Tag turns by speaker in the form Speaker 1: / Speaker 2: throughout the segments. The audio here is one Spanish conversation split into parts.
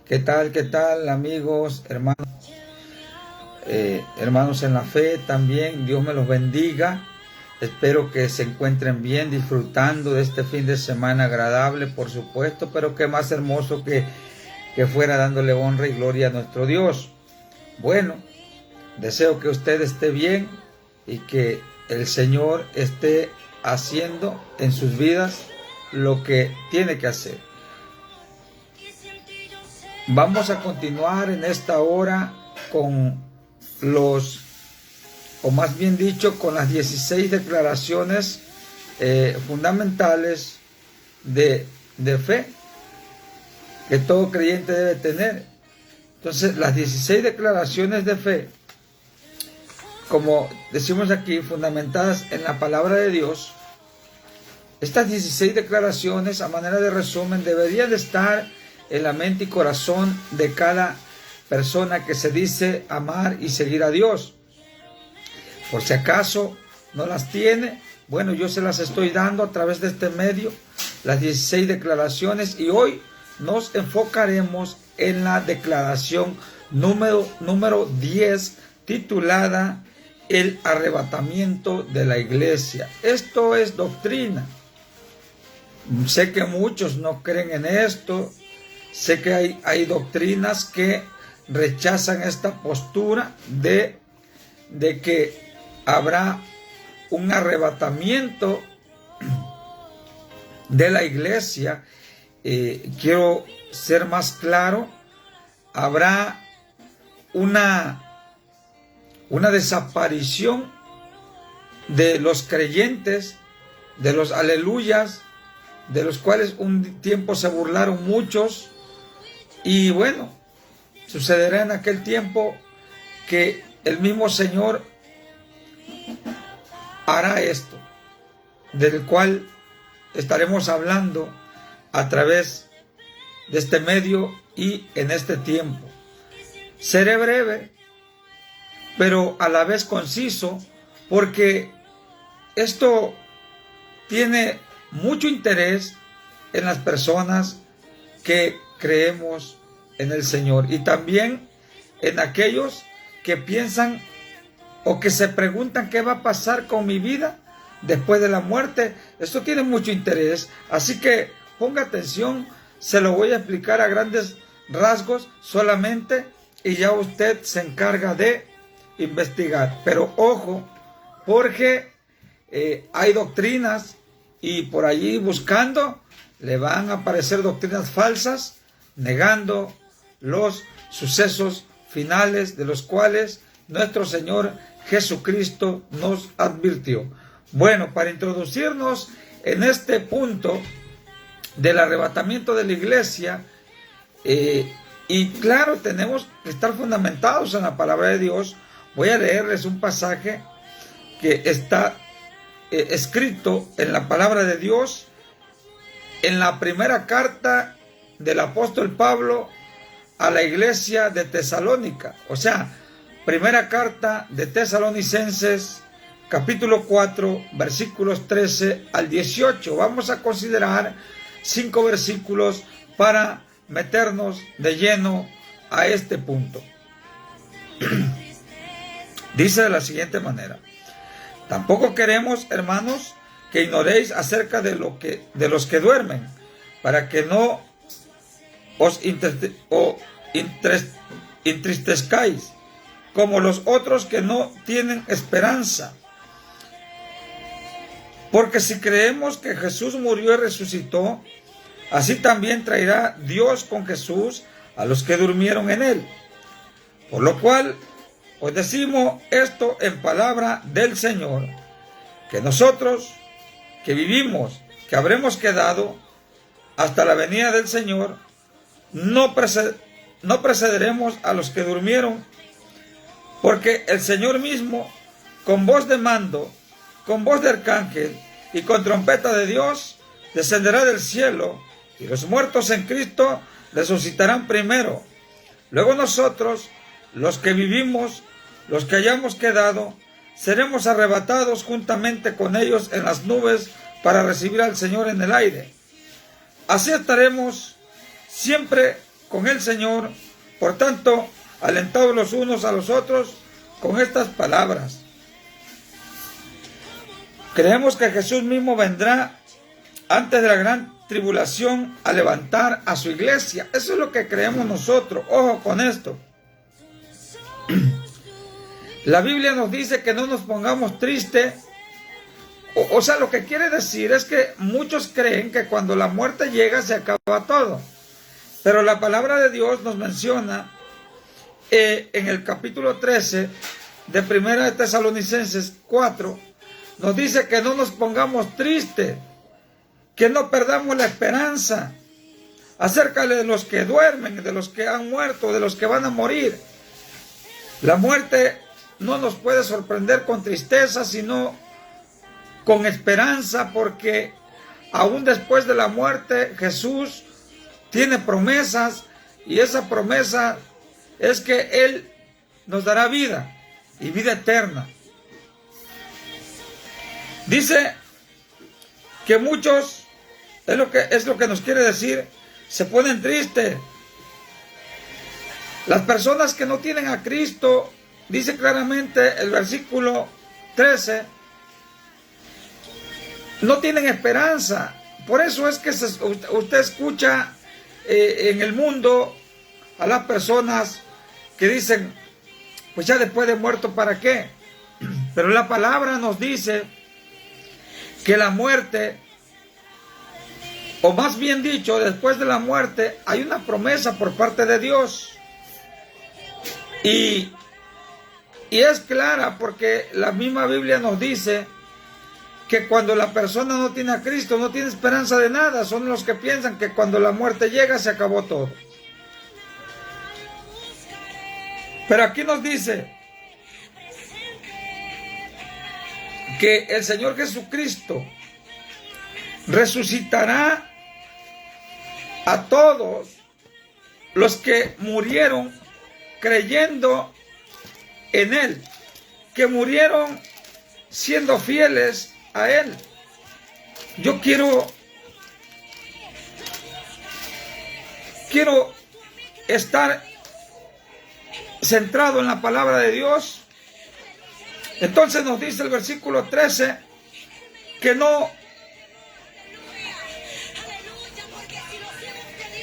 Speaker 1: Qué tal, amigos, hermanos? Hermanos en la fe también, Dios me los bendiga. Espero que se encuentren bien, disfrutando de este fin de semana agradable, por supuesto, pero qué más hermoso que fuera dándole honra y gloria a nuestro Dios. Bueno, deseo que usted esté bien y que el Señor esté haciendo en sus vidas lo que tiene que hacer. Vamos a continuar en esta hora con con las 16 declaraciones fundamentales de fe que todo creyente debe tener. Entonces, las 16 declaraciones de fe, como decimos aquí, fundamentadas en la palabra de Dios, estas 16 declaraciones, a manera de resumen, deberían de estar en la mente y corazón de cada persona que se dice amar y seguir a Dios. Por si acaso no las tiene, bueno, yo se las estoy dando a través de este medio, las 16 declaraciones, y hoy nos enfocaremos en la declaración número 10, titulada El arrebatamiento de la iglesia. Esto es doctrina. Sé que muchos no creen en esto. Sé que hay doctrinas que rechazan esta postura de que habrá un arrebatamiento de la iglesia. Quiero ser más claro. Habrá una desaparición de los creyentes, de los aleluyas, de los cuales un tiempo se burlaron muchos. Y bueno, sucederá en aquel tiempo que el mismo Señor hará esto, del cual estaremos hablando a través de este medio y en este tiempo. Seré breve, pero a la vez conciso, porque esto tiene mucho interés en las personas que creemos en el Señor, y también en aquellos que piensan o que se preguntan qué va a pasar con mi vida después de la muerte. Esto tiene mucho interés, así que ponga atención. Se lo voy a explicar a grandes rasgos solamente, y ya usted se encarga de investigar. Pero ojo, porque hay doctrinas, y por allí buscando le van a aparecer doctrinas falsas, negando los sucesos finales de los cuales nuestro Señor Jesucristo nos advirtió. Bueno, para introducirnos en este punto del arrebatamiento de la iglesia, y claro, tenemos que estar fundamentados en la palabra de Dios. Voy a leerles un pasaje que está escrito en la palabra de Dios, en la primera carta del apóstol Pablo a la iglesia de Tesalónica. O sea, primera carta de Tesalonicenses, capítulo 4, versículos 13 al 18. Vamos a considerar 5 versículos para meternos de lleno a este punto. Dice de la siguiente manera: tampoco queremos, hermanos, que ignoréis acerca de los que duermen, para que no os entristezcáis como los otros que no tienen esperanza. Porque si creemos que Jesús murió y resucitó, así también traerá Dios con Jesús a los que durmieron en él. Por lo cual os decimos esto en palabra del Señor, que nosotros que vivimos, que habremos quedado hasta la venida del Señor, no precederemos a los que durmieron, porque el Señor mismo, con voz de mando, con voz de arcángel y con trompeta de Dios, descenderá del cielo, y los muertos en Cristo resucitarán primero. Luego nosotros, los que vivimos, los que hayamos quedado, seremos arrebatados juntamente con ellos en las nubes para recibir al Señor en el aire. Así estaremos siempre con el Señor. Por tanto, alentados los unos a los otros con estas palabras. Creemos que Jesús mismo vendrá antes de la gran tribulación a levantar a su iglesia. Eso es lo que creemos nosotros. Ojo con esto. La Biblia nos dice que no nos pongamos tristes. O sea, lo que quiere decir es que muchos creen que cuando la muerte llega se acaba todo. Pero la palabra de Dios nos menciona en el capítulo 13 de 1 de Tesalonicenses 4, nos dice que no nos pongamos tristes, que no perdamos la esperanza acerca de los que duermen, de los que han muerto, de los que van a morir. La muerte no nos puede sorprender con tristeza, sino con esperanza, porque aún después de la muerte Jesús tiene promesas, y esa promesa es que Él nos dará vida y vida eterna. Dice que muchos, es lo que nos quiere decir, se ponen tristes. Las personas que no tienen a Cristo, dice claramente el versículo 13, no tienen esperanza. Por eso es que usted escucha en el mundo a las personas que dicen, pues ya después de muerto, ¿para qué? Pero la palabra nos dice que la muerte, o más bien dicho, después de la muerte, hay una promesa por parte de Dios. Y es clara, porque la misma Biblia nos dice que cuando la persona no tiene a Cristo, no tiene esperanza de nada. Son los que piensan que cuando la muerte llega se acabó todo. Pero aquí nos dice que el Señor Jesucristo resucitará a todos los que murieron creyendo en Él, que murieron siendo fieles a Él. Yo quiero estar centrado en la palabra de Dios. Entonces nos dice el versículo 13 que no,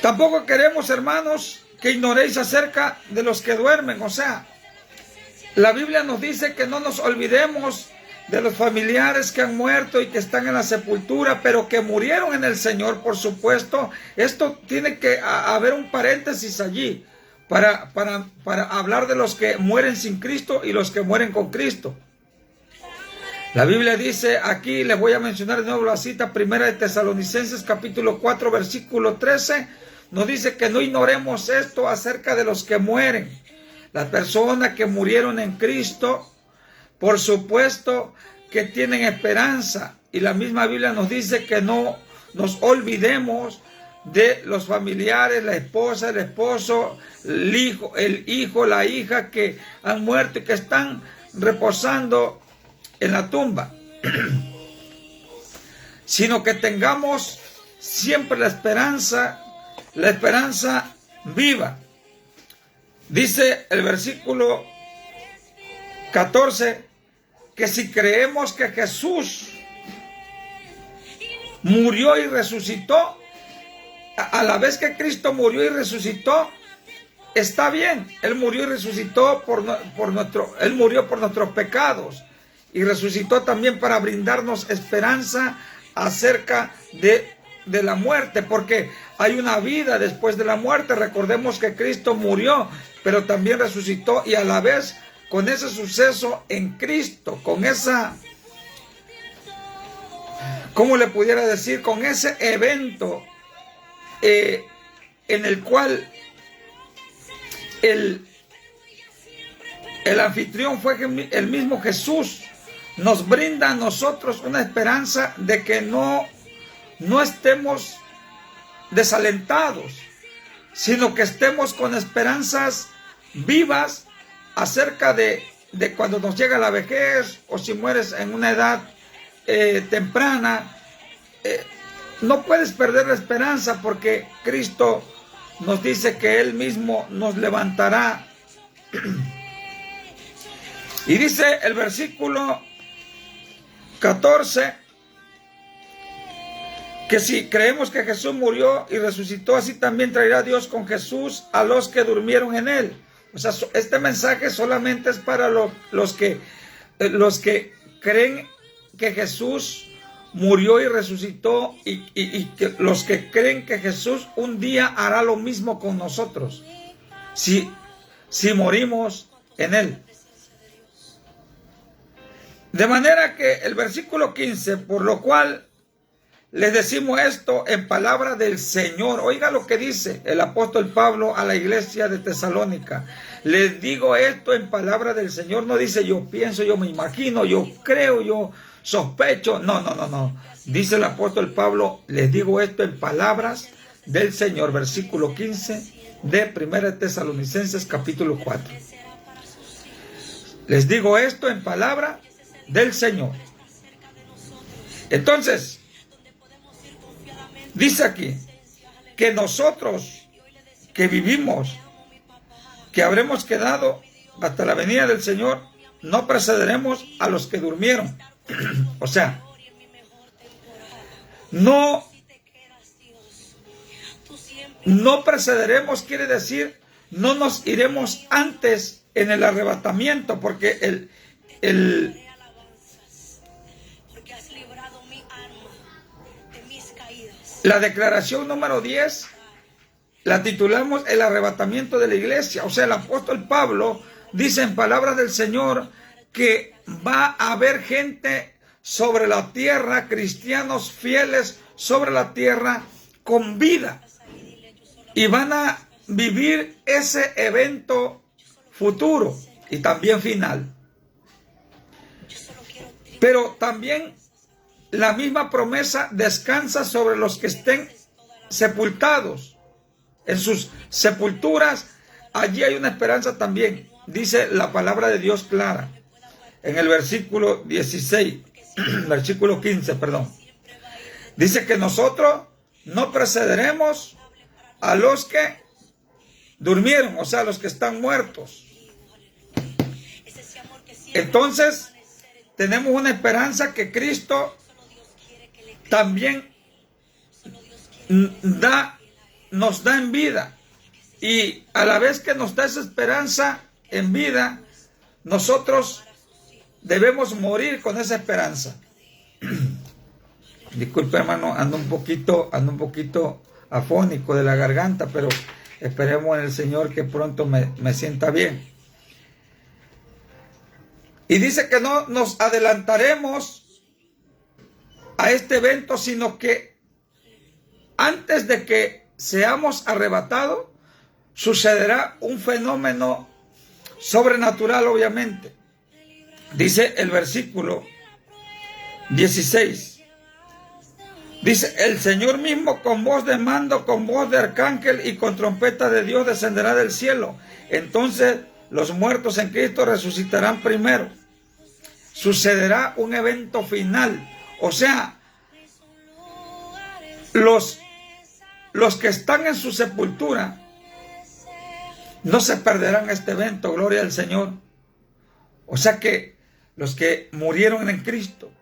Speaker 1: tampoco queremos, hermanos, que ignoréis acerca de los que duermen. O sea, la Biblia nos dice que no nos olvidemos de los familiares que han muerto y que están en la sepultura, pero que murieron en el Señor, por supuesto. Esto tiene que haber un paréntesis allí para hablar de los que mueren sin Cristo y los que mueren con Cristo. La Biblia dice aquí, le voy a mencionar de nuevo la cita, 1 de Tesalonicenses capítulo 4 versículo 13, nos dice que no ignoremos esto acerca de los que mueren. Las personas que murieron en Cristo, por supuesto que tienen esperanza, y la misma Biblia nos dice que no nos olvidemos de los familiares, la esposa, el esposo, el hijo, la hija que han muerto y que están reposando en la tumba, sino que tengamos siempre la esperanza viva. Dice el versículo 14 que si creemos que Jesús murió y resucitó, a la vez que Cristo murió y resucitó, está bien. Él murió y resucitó Él murió por nuestros pecados y resucitó también para brindarnos esperanza acerca de la muerte, porque hay una vida después de la muerte. Recordemos que Cristo murió, pero también resucitó, y a la vez con ese suceso en Cristo, con esa, ¿cómo le pudiera decir? Con ese evento en el cual el anfitrión fue el mismo Jesús, nos brinda a nosotros una esperanza de que no estemos desalentados, sino que estemos con esperanzas vivas acerca de cuando nos llega la vejez, o si mueres en una edad temprana. No puedes perder la esperanza, porque Cristo nos dice que Él mismo nos levantará. Y dice el versículo 14, que si creemos que Jesús murió y resucitó, así también traerá Dios con Jesús a los que durmieron en Él. O sea, este mensaje solamente es para los que creen que Jesús murió y resucitó, y que los que creen que Jesús un día hará lo mismo con nosotros si morimos en Él. De manera que el versículo 15, por lo cual les decimos esto en palabra del Señor. Oiga lo que dice el apóstol Pablo a la iglesia de Tesalónica. Les digo esto en palabra del Señor. No dice yo pienso, yo me imagino, yo creo, yo sospecho. No. Dice el apóstol Pablo, les digo esto en palabras del Señor. Versículo 15 de 1 Tesalonicenses capítulo 4. Les digo esto en palabra del Señor. Entonces, dice aquí que nosotros que vivimos, que habremos quedado hasta la venida del Señor, no precederemos a los que durmieron. O sea, no precederemos, quiere decir, no nos iremos antes en el arrebatamiento, porque la declaración número 10 la titulamos el arrebatamiento de la iglesia. O sea, el apóstol Pablo dice en palabras del Señor que va a haber gente sobre la tierra, cristianos fieles sobre la tierra con vida, y van a vivir ese evento futuro y también final. Pero también la misma promesa descansa sobre los que estén sepultados en sus sepulturas. Allí hay una esperanza también. Dice la palabra de Dios clara en el versículo 16, versículo 15, perdón. Dice que nosotros no precederemos a los que durmieron, o sea, los que están muertos. Entonces, tenemos una esperanza que Cristo también nos da en vida, y a la vez que nos da esa esperanza en vida, nosotros debemos morir con esa esperanza. Disculpe, hermano, ando un poquito afónico de la garganta, pero esperemos en el Señor que pronto me sienta bien. Y dice que no nos adelantaremos a este evento, sino que antes de que seamos arrebatados, sucederá un fenómeno sobrenatural, obviamente. Dice el versículo 16. Dice, el Señor mismo con voz de mando, con voz de arcángel y con trompeta de Dios descenderá del cielo. Entonces los muertos en Cristo resucitarán primero. Sucederá un evento final. O sea, los que están en su sepultura no se perderán este evento, gloria al Señor. O sea que los que murieron en Cristo,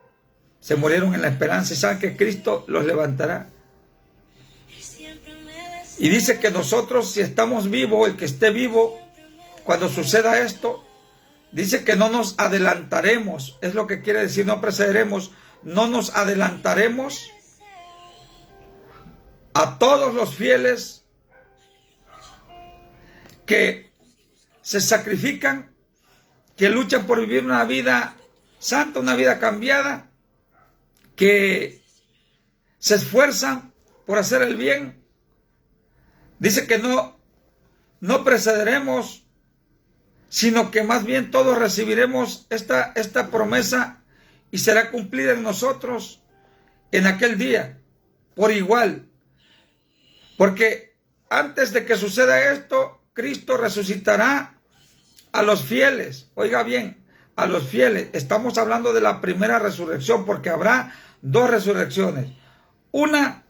Speaker 1: se murieron en la esperanza y saben que Cristo los levantará. Y dice que nosotros, si estamos vivos, el que esté vivo, cuando suceda esto, dice que no nos adelantaremos. Es lo que quiere decir, no precederemos, no nos adelantaremos a todos los fieles que se sacrifican, que luchan por vivir una vida santa, una vida cambiada, que se esfuerzan por hacer el bien. Dice que no precederemos, sino que más bien todos recibiremos esta promesa y será cumplida en nosotros en aquel día, por igual. Porque antes de que suceda esto, Cristo resucitará a los fieles. Oiga bien, a los fieles. Estamos hablando de la primera resurrección, porque habrá dos resurrecciones. Una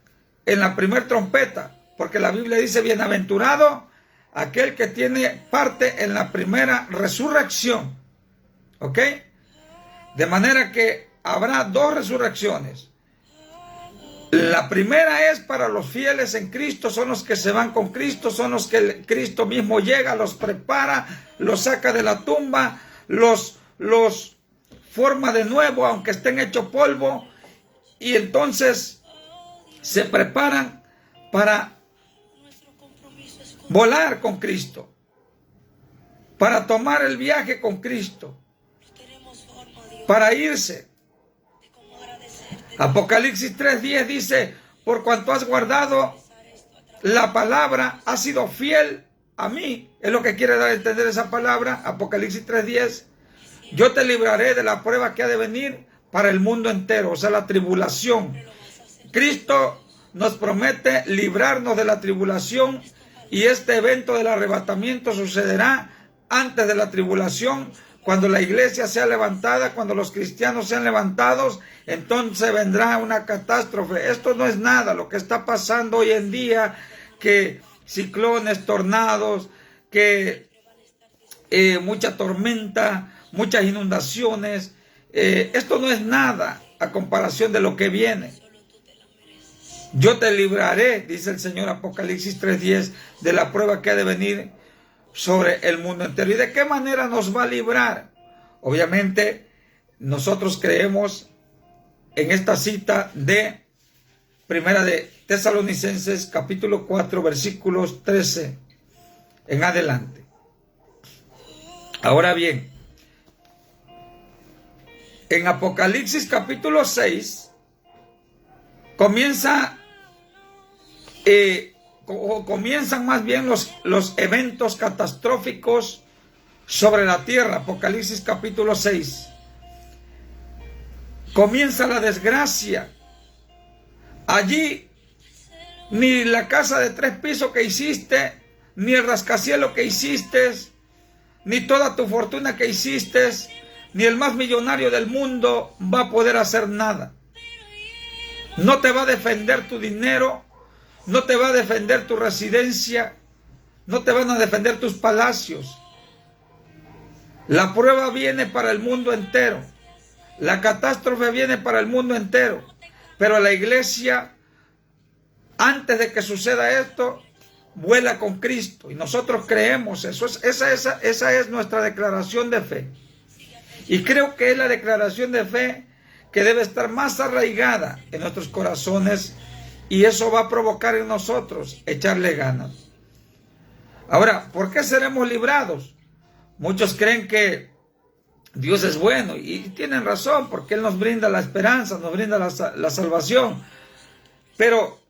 Speaker 1: en la primera trompeta, porque la Biblia dice, bienaventurado aquel que tiene parte en la primera resurrección. ¿Ok? De manera que habrá dos resurrecciones. La primera es para los fieles en Cristo, son los que se van con Cristo, son los que Cristo mismo llega, los prepara, los saca de la tumba, los forma de nuevo, aunque estén hechos polvo, y entonces se preparan para volar con Cristo, para tomar el viaje con Cristo, para irse. Apocalipsis 3:10 dice, por cuanto has guardado la palabra, has sido fiel a mí. Es lo que quiere dar a entender esa palabra. Apocalipsis 3:10. Yo te libraré de la prueba que ha de venir para el mundo entero, o sea, la tribulación. Cristo nos promete librarnos de la tribulación, y este evento del arrebatamiento sucederá antes de la tribulación. Cuando la iglesia sea levantada, cuando los cristianos sean levantados, entonces vendrá una catástrofe. Esto no es nada lo que está pasando hoy en día, que ciclones, tornados, que mucha tormenta, muchas inundaciones. Esto no es nada a comparación de lo que viene. Yo te libraré, dice el Señor, Apocalipsis 3:10, de la prueba que ha de venir sobre el mundo entero. ¿Y de qué manera nos va a librar? Obviamente, nosotros creemos en esta cita de Primera de Tesalonicenses, capítulo 4, versículos 13 en adelante. Ahora bien, en Apocalipsis capítulo 6 comienzan más bien los eventos catastróficos sobre la tierra. Apocalipsis capítulo 6. Comienza la desgracia. Allí ni la casa de 3 pisos que hiciste, ni el rascacielos que hiciste, ni toda tu fortuna que hiciste, ni el más millonario del mundo va a poder hacer nada. No te va a defender tu dinero, no te va a defender tu residencia, no te van a defender tus palacios. La prueba viene para el mundo entero. La catástrofe viene para el mundo entero. Pero la iglesia, antes de que suceda esto, vuela con Cristo. Y nosotros creemos eso. Esa es nuestra declaración de fe. Y creo que es la declaración de fe que debe estar más arraigada en nuestros corazones, y eso va a provocar en nosotros echarle ganas. Ahora, ¿por qué seremos librados? Muchos creen que Dios es bueno, y tienen razón, porque Él nos brinda la esperanza, nos brinda la salvación. Pero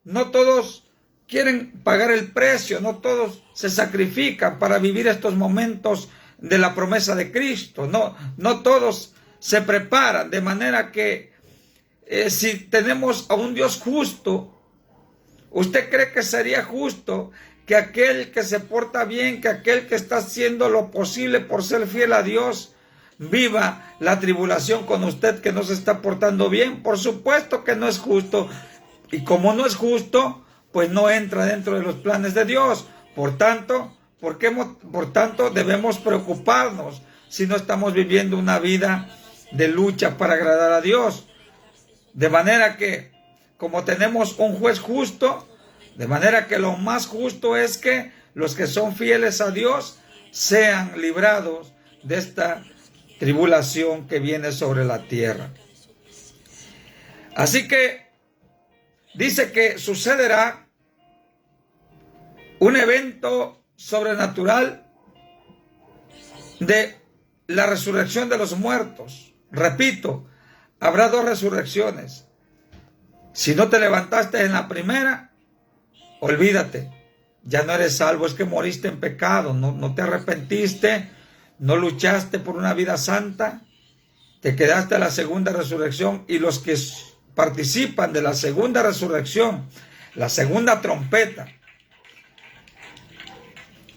Speaker 1: no todos quieren pagar el precio, no todos se sacrifican para vivir estos momentos de la promesa de Cristo. No todos se preparan, de manera que si tenemos a un Dios justo, ¿usted cree que sería justo que aquel que se porta bien, que aquel que está haciendo lo posible por ser fiel a Dios, viva la tribulación con usted que no se está portando bien? Por supuesto que no es justo. Y como no es justo, pues no entra dentro de los planes de Dios. Por tanto, debemos preocuparnos si no estamos viviendo una vida de lucha para agradar a Dios. De manera que, como tenemos un juez justo, de manera que lo más justo es que los que son fieles a Dios sean librados de esta tribulación que viene sobre la tierra. Así que dice que sucederá un evento sobrenatural de la resurrección de los muertos. Repito, habrá dos resurrecciones. Si no te levantaste en la primera, olvídate, ya no eres salvo. Es que moriste en pecado, no te arrepentiste, no luchaste por una vida santa, te quedaste a la segunda resurrección. Y los que participan de la segunda resurrección, la segunda trompeta,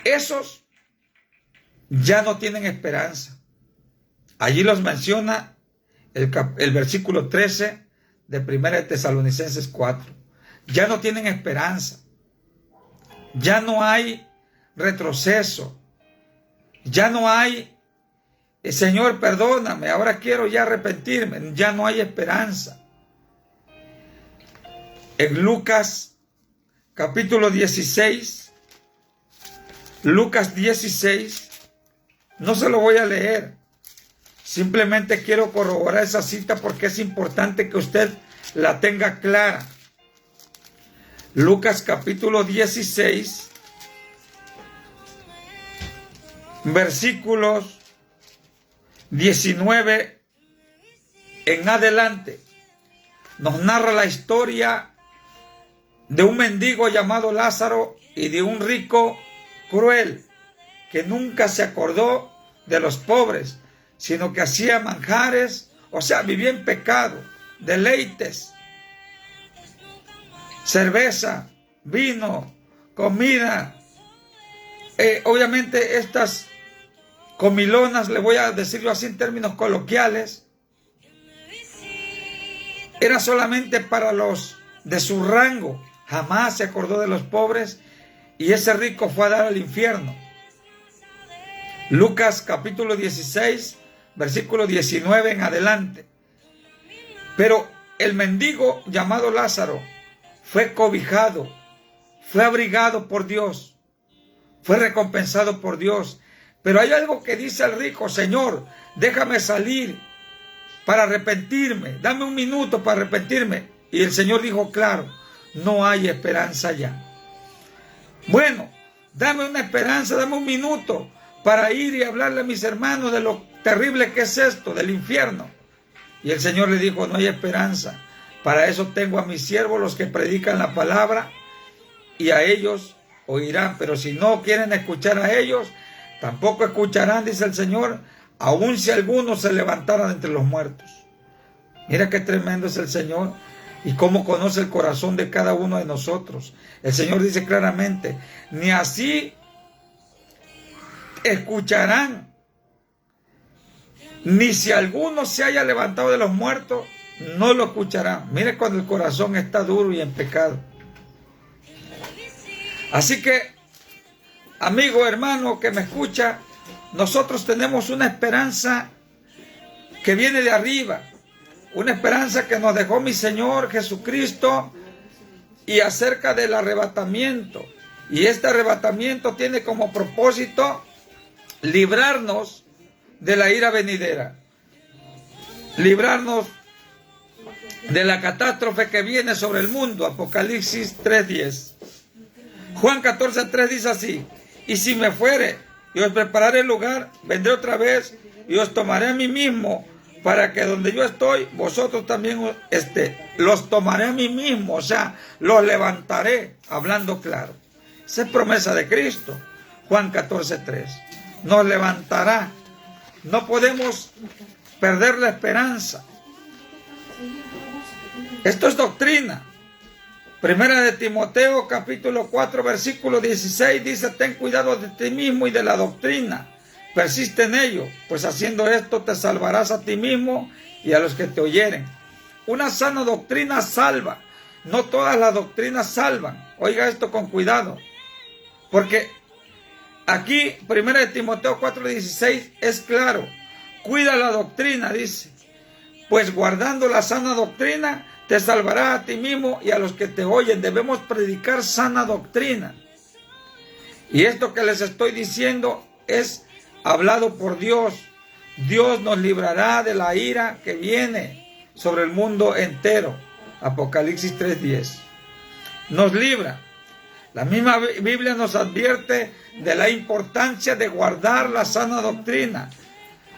Speaker 1: esos ya no tienen esperanza. Allí los menciona el versículo 13 de 1 de Tesalonicenses 4. Ya no tienen esperanza. Ya no hay retroceso. Ya no hay, Señor, perdóname, ahora quiero ya arrepentirme. Ya no hay esperanza. En Lucas capítulo 16, Lucas 16, no se lo voy a leer. Simplemente quiero corroborar esa cita porque es importante que usted la tenga clara. Lucas capítulo 16, versículos 19 en adelante, nos narra la historia de un mendigo llamado Lázaro y de un rico cruel que nunca se acordó de los pobres, sino que hacía manjares, o sea, vivía en pecado, deleites, cerveza, vino, comida. Obviamente estas comilonas, le voy a decirlo así en términos coloquiales, era solamente para los de su rango. Jamás se acordó de los pobres y ese rico fue a dar al infierno. Lucas capítulo 16, versículo 19 en adelante. Pero el mendigo llamado Lázaro fue cobijado, fue abrigado por Dios, fue recompensado por Dios. Pero hay algo que dice el rico: Señor, déjame salir para arrepentirme, dame un minuto para arrepentirme. Y el Señor dijo, claro, no hay esperanza ya. Bueno, dame una esperanza, dame un minuto para ir y hablarle a mis hermanos de lo terrible que es esto, del infierno. Y el Señor le dijo, no hay esperanza. Para eso tengo a mis siervos, los que predican la palabra, y a ellos oirán. Pero si no quieren escuchar a ellos, tampoco escucharán, dice el Señor, aun si algunos se levantaran entre los muertos. Mira qué tremendo es el Señor y cómo conoce el corazón de cada uno de nosotros. El Señor dice claramente, ni así escucharán, ni si alguno se haya levantado de los muertos, no lo escucharán. Mire cuando el corazón está duro y en pecado. Así que, amigo, hermano que me escucha, nosotros tenemos una esperanza que viene de arriba, una esperanza que nos dejó mi Señor Jesucristo, y acerca del arrebatamiento. Y este arrebatamiento tiene como propósito librarnos de la ira venidera, librarnos de la catástrofe que viene sobre el mundo. Apocalipsis 3:10. Juan 14:3 dice así, y si me fuere y os prepararé el lugar, vendré otra vez y os tomaré a mí mismo, para que donde yo estoy, vosotros también los tomaré a mí mismo, o sea, los levantaré, hablando claro. Esa es promesa de Cristo. Juan 14:3. Nos levantará. No podemos perder la esperanza. Esto es doctrina. Primera de Timoteo capítulo 4 versículo 16 dice, ten cuidado de ti mismo y de la doctrina. Persiste en ello, pues haciendo esto te salvarás a ti mismo y a los que te oyeren. Una sana doctrina salva. No todas las doctrinas salvan. Oiga esto con cuidado. Porque aquí, 1 Timoteo 4:16 es claro. Cuida la doctrina, dice. Pues guardando la sana doctrina, te salvarás a ti mismo y a los que te oyen. Debemos predicar sana doctrina. Y esto que les estoy diciendo es hablado por Dios. Dios nos librará de la ira que viene sobre el mundo entero. Apocalipsis 3:10. Nos libra. La misma Biblia nos advierte de la importancia de guardar la sana doctrina.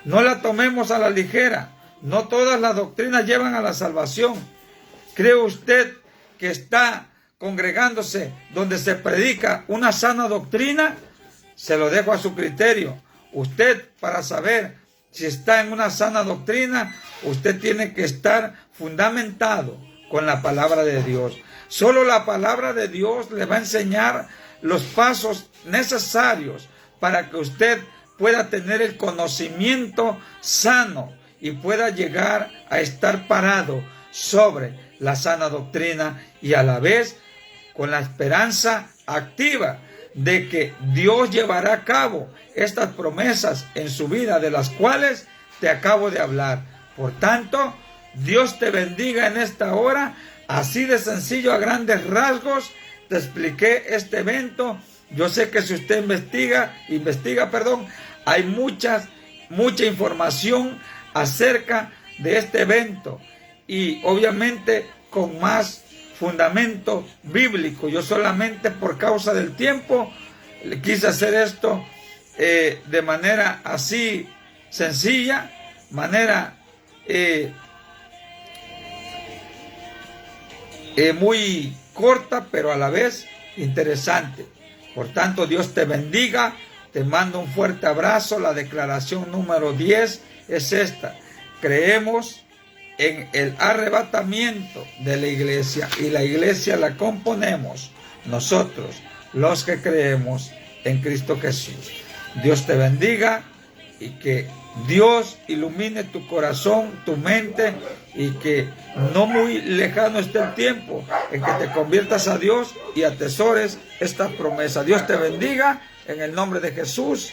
Speaker 1: No la tomemos a la ligera. No todas las doctrinas llevan a la salvación. ¿Cree usted que está congregándose donde se predica una sana doctrina? Se lo dejo a su criterio. Usted, para saber si está en una sana doctrina, usted tiene que estar fundamentado con la palabra de Dios. Solo la palabra de Dios le va a enseñar los pasos necesarios para que usted pueda tener el conocimiento sano y pueda llegar a estar parado sobre la sana doctrina y a la vez con la esperanza activa de que Dios llevará a cabo estas promesas en su vida, de las cuales te acabo de hablar. Por tanto, Dios te bendiga en esta hora. Así de sencillo, a grandes rasgos, te expliqué este evento. Yo sé que si usted investiga, hay mucha información acerca de este evento, y obviamente con más fundamento bíblico. Yo solamente, por causa del tiempo, quise hacer esto de manera así sencilla, manera muy corta, pero a la vez interesante. Por tanto, Dios te bendiga. Te mando un fuerte abrazo. La declaración número 10 es esta: creemos en el arrebatamiento de la iglesia, y la iglesia la componemos nosotros, los que creemos en Cristo Jesús. Dios te bendiga, y que Dios ilumine tu corazón, tu mente, y que no muy lejano esté el tiempo en que te conviertas a Dios y atesores esta promesa. Dios te bendiga en el nombre de Jesús.